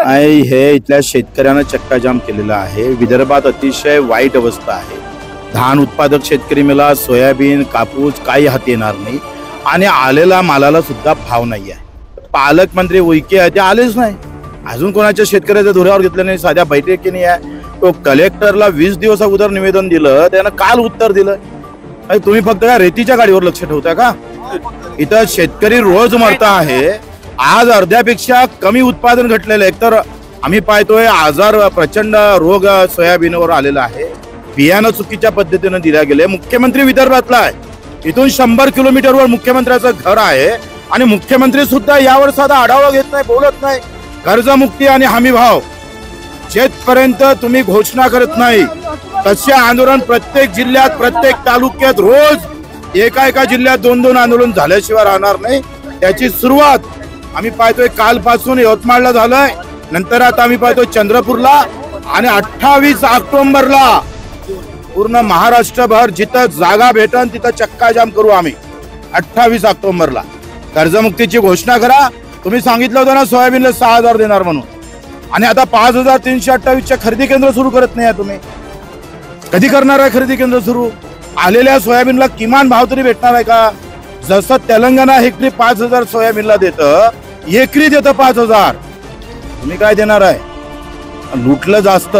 आहे हे इथल्या शेतकऱ्यांना चक्काजाम केलेला आहे। विदर्भात अतिशय वाईट अवस्था आहे। धान उत्पादक शेतकरी मेला, सोयाबीन, कापूस काही हाती येणार नाही आणि आलेला मालाला सुद्धा भाव नाही आहे। पालकमंत्री उईके ते आलेच नाही, अजून कोणाच्या शेतकऱ्याच्या धुऱ्यावर घेतलं नाही, साध्या बैठकीने आहे। तो कलेक्टरला 20 दिवस अगोदर निवेदन दिलं, त्यानं काल उत्तर दिलं। तुम्ही फक्त काय रेतीच्या गाडीवर लक्ष ठेवता का? इथं शेतकरी रोज मरता आहे। आज अर्ध्यापेक्षा कमी उत्पादन घटलेलं, एकतर आम्ही पाहतोय आजार प्रचंड रोग सोयाबीनवर आलेला आहे। बियाणं चुकीच्या पद्धतीने दिल्या गेले। मुख्यमंत्री विदर्भातला आहे, इथून 100 किलोमीटरवर मुख्यमंत्र्याचं घर आहे आणि मुख्यमंत्री सुद्धा यावर साधा आढावा घेत नाही, बोलत नाही। कर्जमुक्ती आणि हमी भाव शेतपर्यंत तुम्ही घोषणा करत नाही, तसे आंदोलन प्रत्येक जिल्ह्यात, प्रत्येक तालुक्यात रोज एका जिल्ह्यात 2-2 आंदोलन झाल्याशिवाय राहणार नाही। त्याची सुरुवात आम्ही पाहतोय कालपासून यवतमाळला झालंय, नंतर आता आम्ही पाहतोय चंद्रपूरला आणि 28 ऑक्टोबरला पूर्ण महाराष्ट्रभर जिथं जागा भेटन तिथं चक्काजाम करू आम्ही। 28 ऑक्टोबरला कर्जमुक्तीची घोषणा करा। तुम्ही सांगितलं होतं ना सोयाबीनला 6000 देणार म्हणून, आणि आता 5328च्या खरेदी केंद्र सुरू करत नाही तुम्ही। कधी करणार आहे खरेदी केंद्र सुरू? आलेल्या सोयाबीनला किमान भाव तरी भेटणार आहे का? जसं तेलंगणा हेक्टरी 5000 सोयाबीनला देतं, एकरी देतं 5000, तुम्ही काय देणार आहे? लुटलं जास्त,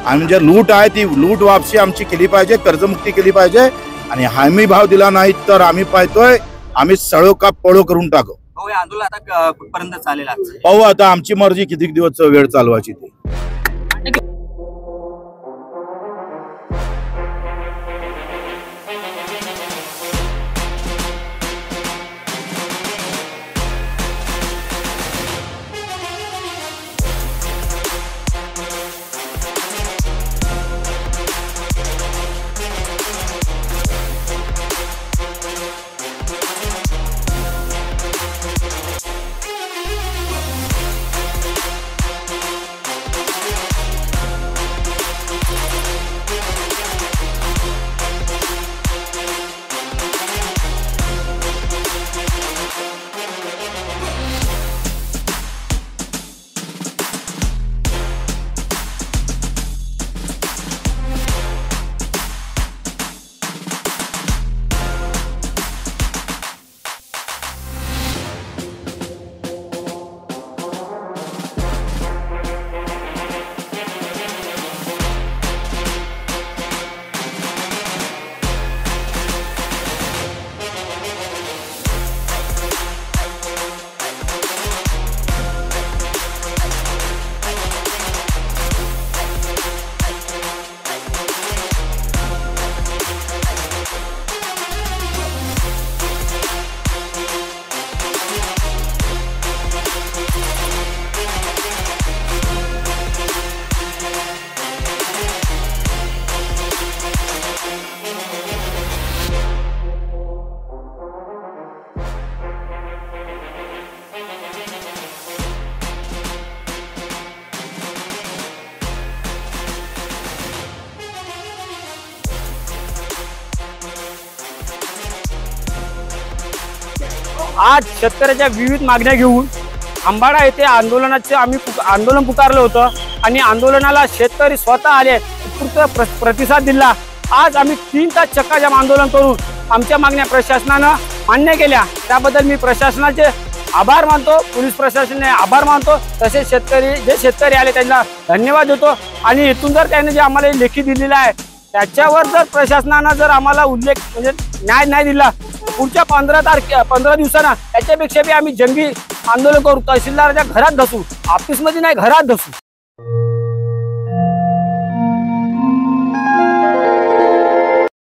आणि जे लूट आहे ती लूट वापसी आमची केली पाहिजे, कर्जमुक्ती केली पाहिजे, आणि हमी भाव दिला नाही तर आम्ही पाहतोय आम्ही सळो का पळो करून टाकू। आंदोलन आता कुठपर्यंत चालेल? पाहू आता, आमची मर्जी किती दिवस वेळ चालवायची ती। आज शेतकऱ्याच्या विविध मागण्या घेऊन अंबाडा येथे आंदोलनाचे आम्ही आंदोलन पुकारलं होतं आणि आंदोलनाला शेतकरी स्वतः आले, उत्स्फूर्त प्रतिसाद दिला। आज आम्ही 3 तास चक्काजाम आंदोलन करून आमच्या मागण्या प्रशासनानं मान्य केल्या, त्याबद्दल मी प्रशासनाचे आभार मानतो, पोलीस प्रशासनाने आभार मानतो, तसेच जे शेतकरी आले त्यांना धन्यवाद देतो। आणि इथून जर त्याने जे आम्हाला लेखी दिलेला आहे त्याच्यावर जर प्रशासनानं जर आम्हाला उल्लेख म्हणजे न्याय नाही दिला, पुढच्या 15 दिवसांना त्याच्यापेक्षा बी आम्ही जंगी आंदोलन करू, तहसीलदाराच्या घरात धसू, ऑफिसमध्ये नाही घरात धसू।